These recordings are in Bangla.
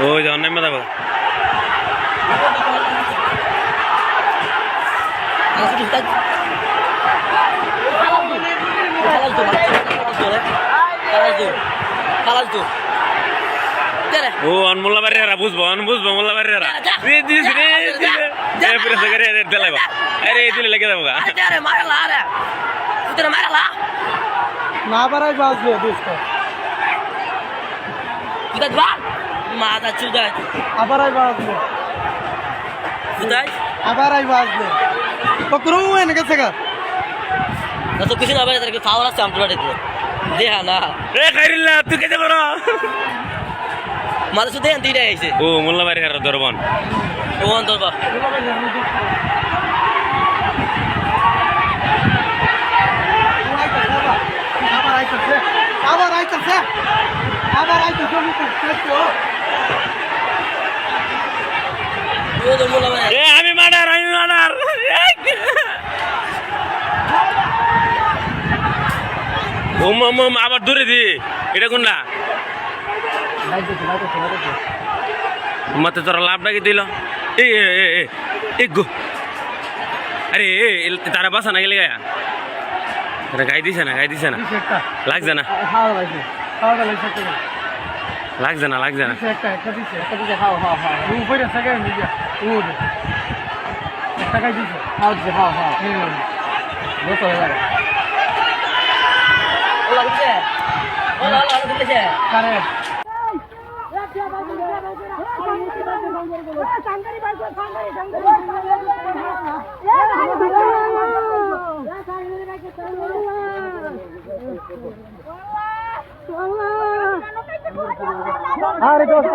ওই যে অন্যায় মাথা বলা ও অনমোল্লা বাড়িরা বুঝবো বুঝবো মোল্লা বাড়িরা আরে দিলে লেগে যাবো না বাড়াই বাজবে দোস্ত মাথা চুদায় আবারাই বাজবে চুদায় আবারাই বাজবে পকড়ু এনে গেছে গা তো কিছু না বাইরে তাকে খাওয়া আছে আমটো বাড়িতে দেহা না এ খাইরিল্লা তুই কেটে বড় মাথা চুদায় দিলে আইছে ও মোল্লা বাড়িরা দরবান ও দরবার আবার আইতাছে এ আমি মার্ডার আবার দূরে দি এটা কোনটা মতে তোরা লাভ নাকি দিল আরে তারা বাসা না গেলে গায়া তারা গাই দিছে না লাগছে না লাগছে না আরে দোস্ত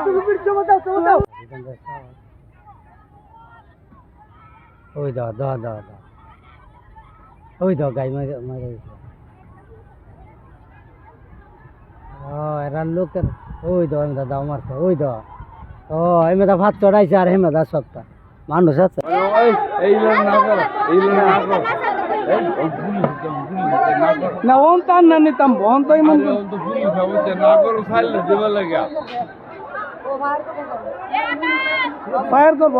তুমি ভিডিও দাও ওই দাও ওই দাও গাই মারে ও এরা লোকের ওই দাও আমি দাও মারছে ওই দাও ও আমি দা ভাত চড়াইছে আর হেমে দা সবটা মানুষ আছে না ওন তার না নিতাম বন তো এমন ফায়ার করবো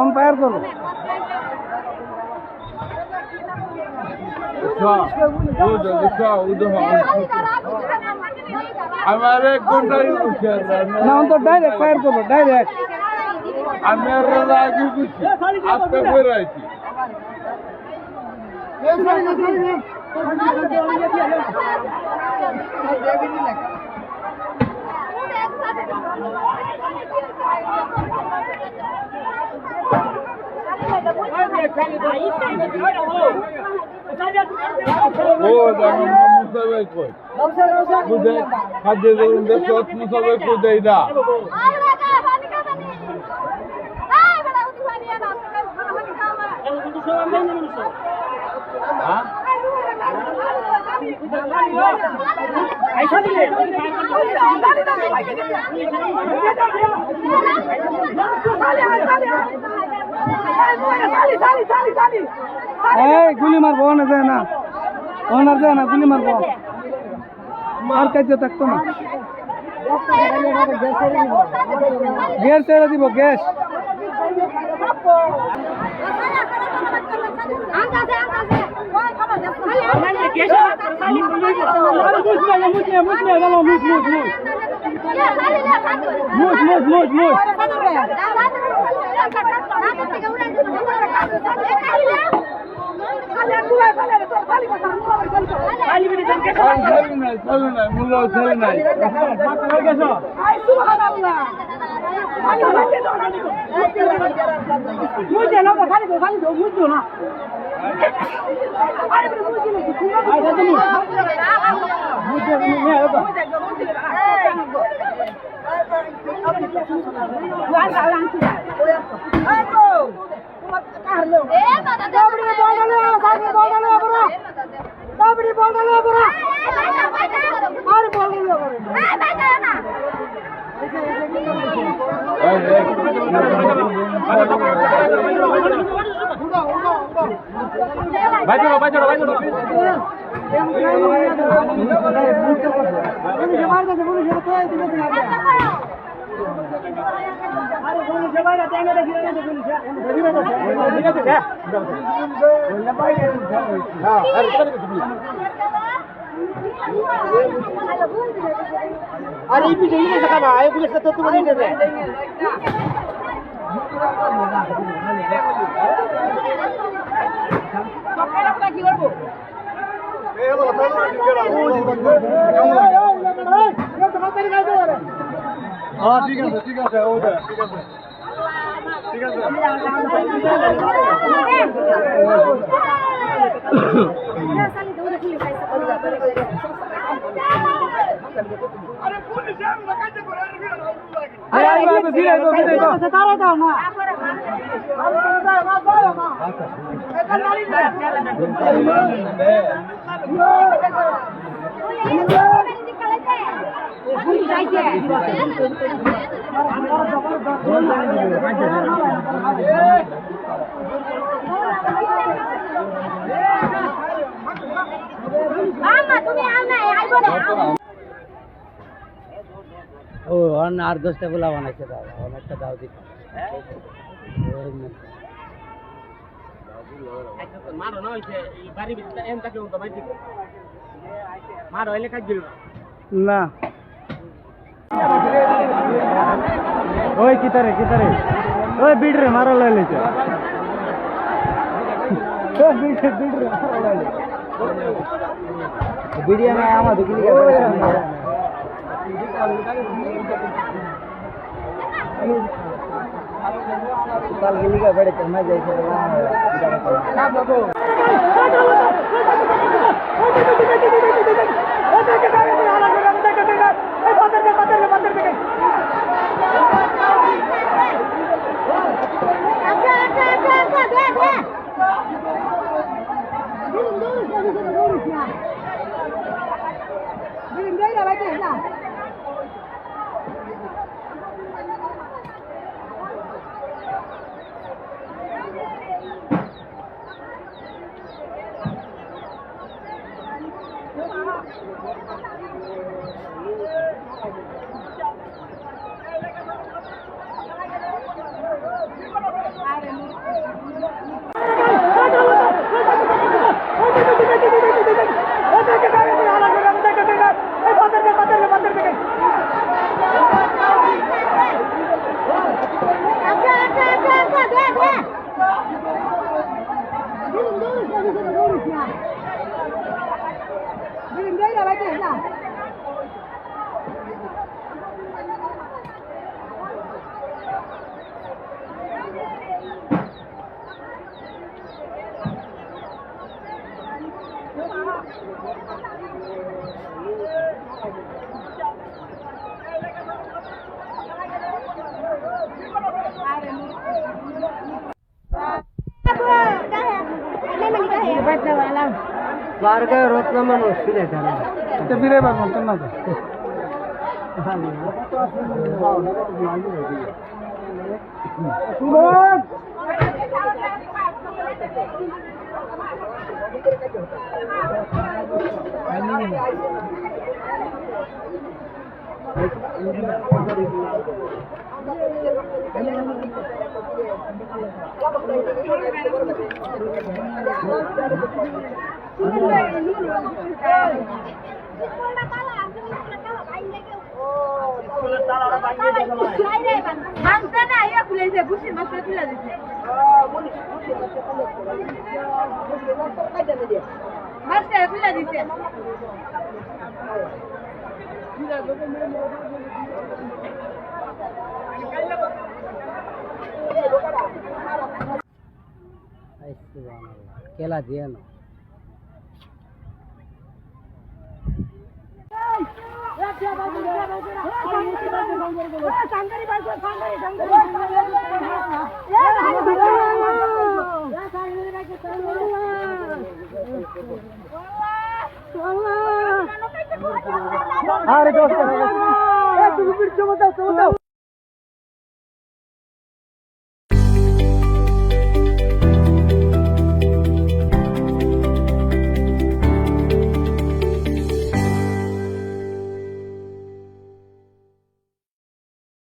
আমার এক ঘন্টা না তো ডাইরেক্ট ফায়ার করবো ডাইরেক্ট আমি আর আগে বুঝছি আপনি করে আছি ও মুসাবে কই বুঝে খাদ্য দেন দেশ মুসাবে কই দেই না গুলি মারবো না যায় না ওনার যায় না গুলি মারবো আর কাজে থাকতো না গ্যাস ছেড়ে দিব গ্যাস Hey, अरे ये पीछे ही सका ना ये पुलिस का तो नहीं दे रहे हाँ ठीक है ठीक है हो जाए ठीक है ठीक ও আর 10টা গোলা বানাইছে দাদা অনেকটা দাও দিতে মারো না হইছে এই বাড়ি ভিতরে এম কাকে উঠা মাই দিকে মারো হইলে কাজ দিল না ওই কিতারে ওই বিড়রে মারো লাইলেছে ওই বিড়রে মারো লাইলে বিড়িয়া না আমাদের কি कल गिली का बड़े चलना जैसे बार का रोज ना मन मुश्किल है जाना तो फिर एक बार बोलते ना केला दिया ना अरे दोस्त